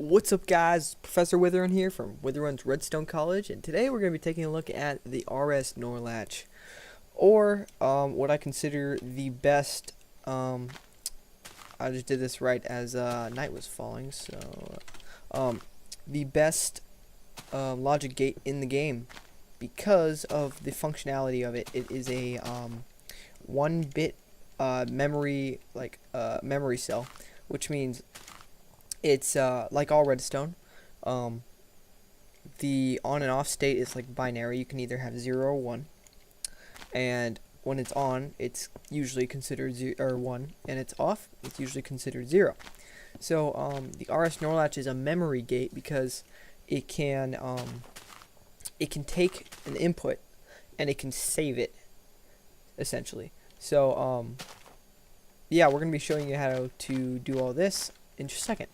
What's up, guys? Professor Witherun here from Witherun's Redstone College, and today we're going to be taking a look at the RS NOR Latch, or what I consider the best. I just did this right as night was falling, so the best logic gate in the game because of the functionality of it. It is a 1-bit memory memory cell, which means it's like all redstone. The on and off state is like binary. You can either have 0 or 1, and when it's on, it's usually considered 1, and it's off, it's usually considered 0. So the RS NOR Latch is a memory gate because it can take an input and it can save it, essentially. So yeah, we're gonna be showing you how to do all this in just a second.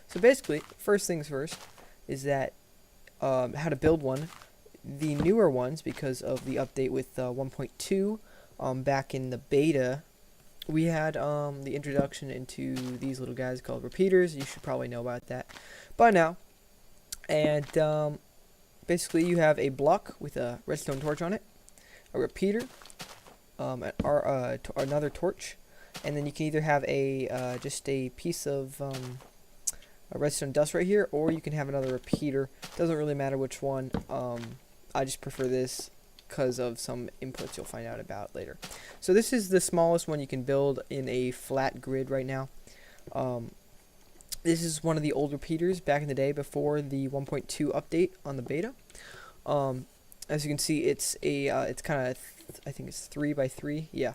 So basically, first things first is that how to build one. The newer ones, because of the update with 1.2, back in the beta, we had the introduction into these little guys called repeaters. You should probably know about that by now. And basically, you have a block with a redstone torch on it, a repeater, another torch, and then you can either have a just a piece of a redstone dust right here, or you can have another repeater. Doesn't really matter which one. I just prefer this because of some inputs you'll find out about later. So this is the smallest one you can build in a flat grid right now. This is one of the old repeaters back in the day before the 1.2 update on the beta. As you can see, it's kind of, I think it's 3 by 3, yeah.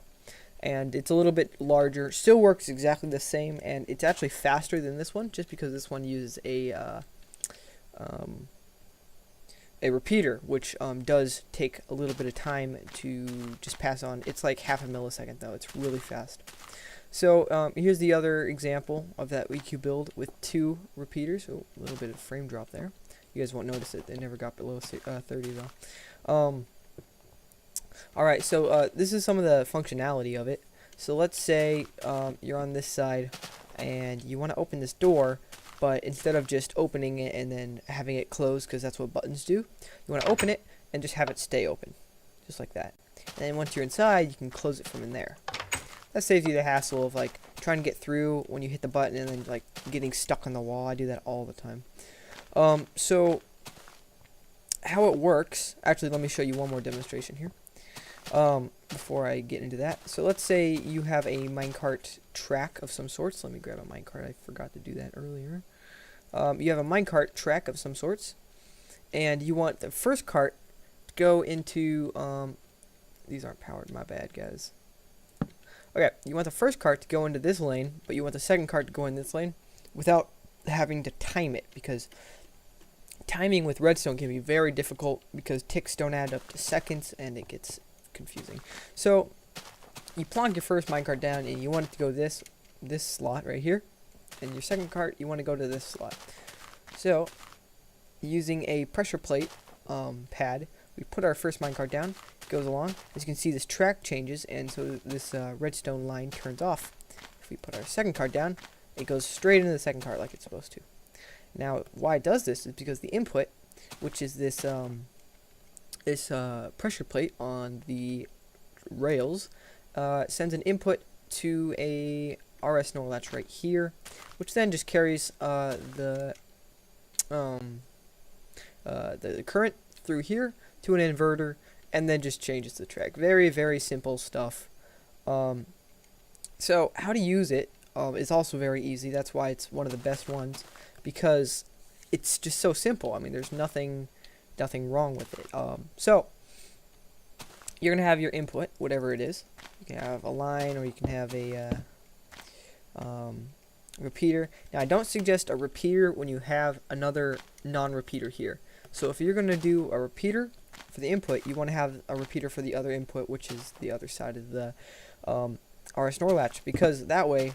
And it's a little bit larger, still works exactly the same, and it's actually faster than this one, just because this one uses a repeater, which does take a little bit of time to just pass on. It's like half a millisecond though. It's really fast. So here's the other example of that EQ build with 2 repeaters. So a little bit of frame drop there. You guys won't notice it. They never got below 30 though. Alright, so this is some of the functionality of it. So let's say you're on this side and you want to open this door, but instead of just opening it and then having it close, because that's what buttons do, you want to open it and just have it stay open, just like that. And then once you're inside, you can close it from in there. That saves you the hassle of like trying to get through when you hit the button and then like getting stuck on the wall. I do that all the time. So how it works, actually let me show you one more demonstration here. Before I get into that. So let's say you have a minecart track of some sorts. Let me grab a minecart. I forgot to do that earlier. You have a minecart track of some sorts, and you want the first cart to go into, these aren't powered, my bad, guys. Okay, you want the first cart to go into this lane, but you want the second cart to go in this lane without having to time it, because timing with redstone can be very difficult because ticks don't add up to seconds and it gets confusing. So you plonk your first minecart down and you want it to go this slot right here, and your second cart you want to go to this slot. So using a pressure plate pad, we put our first minecart down, it goes along. As you can see, this track changes, and so this redstone line turns off. If we put our second cart down, it goes straight into the second cart like it's supposed to. Now why it does this is because the input, which is this pressure plate on the rails, sends an input to a RS NOR Latch right here, which then just carries the current through here to an inverter, and then just changes the track. Very, very simple stuff. So how to use it is also very easy. That's why it's one of the best ones, because it's just so simple. I mean, there's nothing wrong with it. So you're gonna have your input, whatever it is. You can have a line, or you can have a repeater. Now I don't suggest a repeater when you have another non-repeater here. So if you're gonna do a repeater for the input, you want to have a repeater for the other input, which is the other side of the RS NOR Latch, because that way,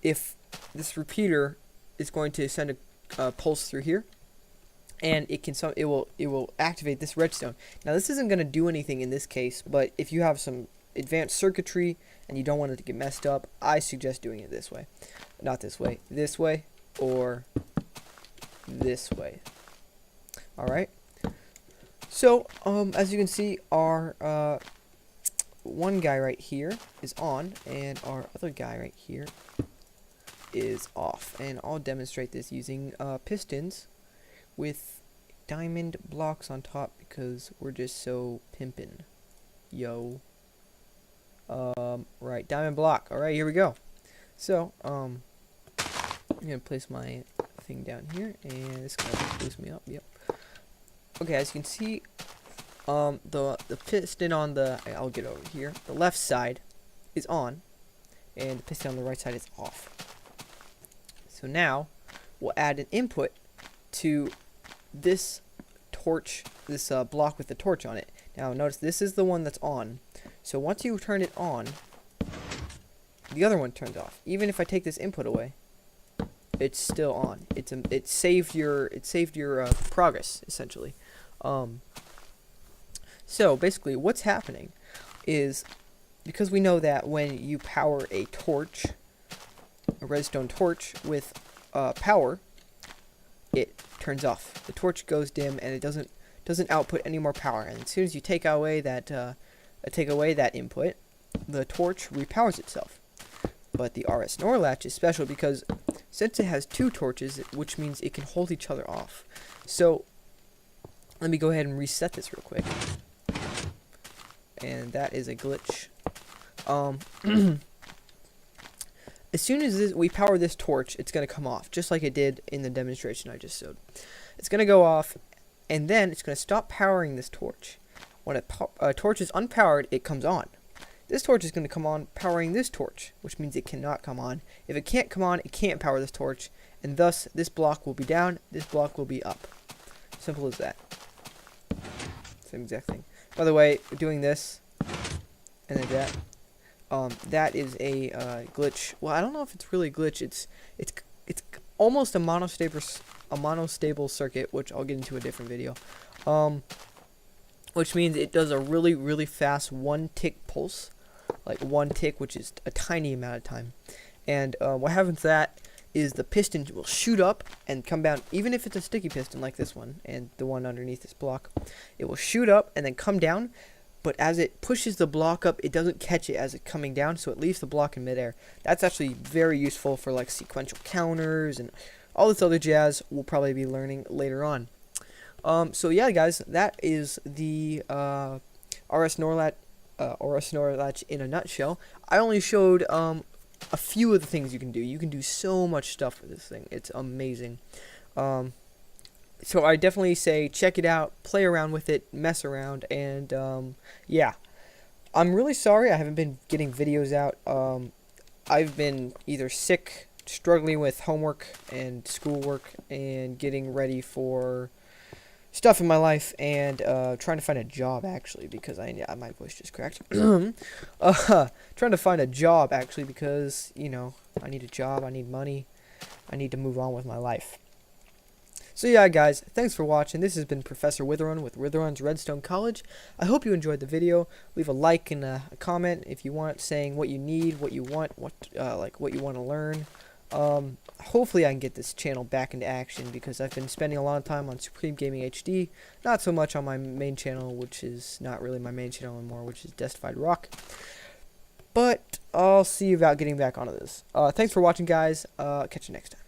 if this repeater is going to send a pulse through here, and it will activate this redstone. Now this isn't going to do anything in this case, but if you have some advanced circuitry and you don't want it to get messed up, I suggest doing it this way. Not this way, or this way. Alright. So, as you can see, our one guy right here is on, and our other guy right here is off. And I'll demonstrate this using pistons with diamond blocks on top because we're just so pimpin'. Yo. Right, diamond block. Alright, here we go. So, I'm gonna place my thing down here, and it's gonna boost me up. Yep. Okay, as you can see, the piston on the, I'll get over here, the left side is on, and the piston on the right side is off. So now, we'll add an input to this torch, this block with the torch on it. Now notice this is the one that's on. So once you turn it on, the other one turns off. Even if I take this input away, it's still on. It saved your progress essentially. So basically, what's happening is, because we know that when you power a torch, a redstone torch with power, it turns off. The torch goes dim and it doesn't output any more power. And as soon as you take away that input, the torch repowers itself. But the RS NOR Latch is special because since it has two torches, which means it can hold each other off. So let me go ahead and reset this real quick. And that is a glitch. As soon as we power this torch, it's going to come off, just like it did in the demonstration I just showed. It's going to go off, and then it's going to stop powering this torch. When a torch is unpowered, it comes on. This torch is going to come on powering this torch, which means it cannot come on. If it can't come on, it can't power this torch, and thus this block will be down, this block will be up. Simple as that. Same exact thing. By the way, doing this and then that, that is a glitch. Well, I don't know if it's really a glitch. It's almost a monostable circuit, which I'll get into a different video. Which means it does a really fast 1 tick pulse, like 1 tick, which is a tiny amount of time. And what happens to that is the piston will shoot up and come down. Even if it's a sticky piston like this one and the one underneath this block, it will shoot up and then come down. But as it pushes the block up, it doesn't catch it as it's coming down, so it leaves the block in midair. That's actually very useful for like sequential counters and all this other jazz we'll probably be learning later on. So yeah, guys, that is the RS NOR Latch in a nutshell. I only showed a few of the things you can do. You can do so much stuff with this thing. It's amazing. So I definitely say check it out, play around with it, mess around, and yeah. I'm really sorry I haven't been getting videos out. I've been either sick, struggling with homework and schoolwork, and getting ready for stuff in my life, and trying to find a job actually, because my voice just cracked. Trying to find a job actually because, you know, I need a job, I need money, I need to move on with my life. So yeah, guys, thanks for watching. This has been Professor Witherun with Witherun's Redstone College. I hope you enjoyed the video. Leave a like and a comment if you want, saying what you need, what you want, what you want to learn. Hopefully I can get this channel back into action, because I've been spending a lot of time on Supreme Gaming HD, not so much on my main channel, which is not really my main channel anymore, which is Destified Rock. But I'll see about getting back onto this. Thanks for watching, guys. Catch you next time.